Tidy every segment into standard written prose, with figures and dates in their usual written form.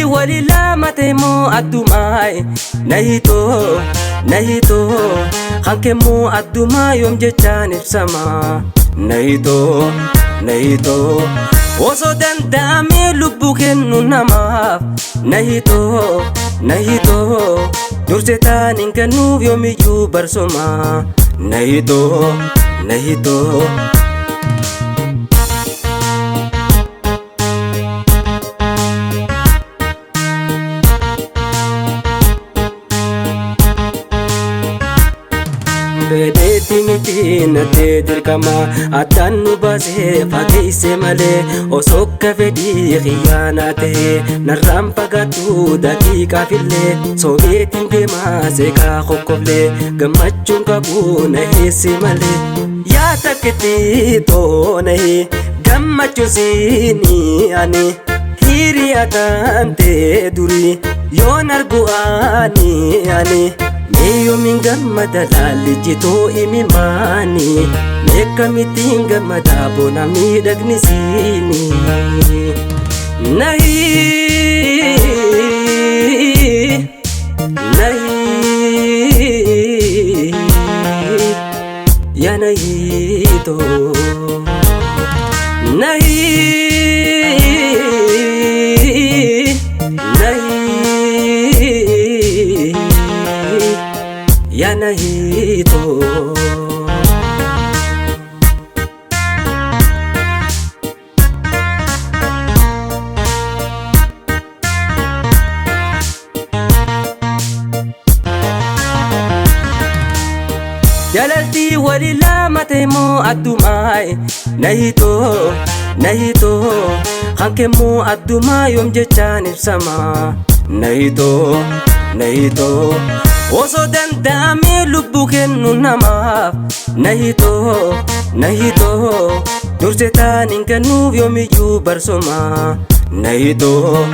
Jalalti walila matemo adumai Nahito Hankemo aduma yom jechan ibsama Nahito Oso dandame lubbu kennu namaaf Nahito Dursetaan hin kennuuf yoomiyyuu barsoma Nahito Bedeeti miti nate dirqama addaan nu baasee fageesse malee osoo akka fedhii xiyyaana ta'e narraan fagaatu daqiiqaafillee soobeetiin deemaa seeqaa qoqqoflee gammachuun qabu na heesse malee yaa takkitti toona'e gammachuun siini ani hiriyaa taantee durii yoon argu ani Meyo mingamada lalijito imimani Meka mitinga madabo na midagnisini Nahi Ya nahito Ya nahito Jalalti walila matemo adumai Nahito Hankemo aduma yom jechan ibsama Nahito Oso dandame lubbu kennu namaaf Nahito Dursetaan hin kennuuf yoomiyyuu barsoma Nahito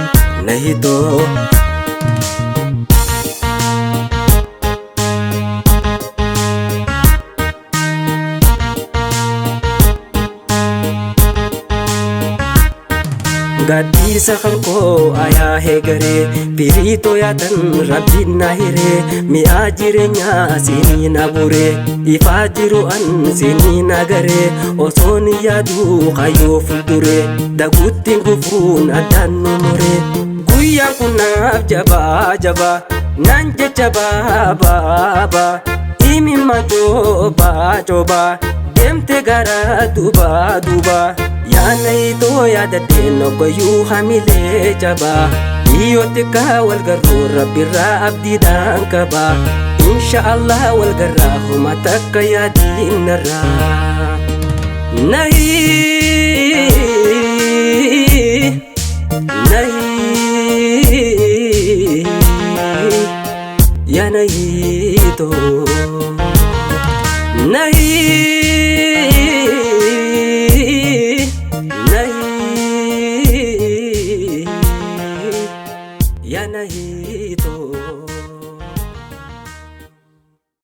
Gadisa kanko ayaa heegare Pirito yaatan rabbiin na hire mi'aa jireenya siinii na bure ifaa jiru an siinii na gare osoon yaadu kayyoo fuuldure daguutti gufuun addaan nu mure guyyaan kun naaf jabaa naan jecha baaba imimma cooba deemte gara duuba Nahito yaadadhee noggoyyuu hamilee jaba Iyootika walgarruu rabbirraa abdiidhaan qaba Insha'Allah walgarraa huma takka yaadiinarraa Ya nahito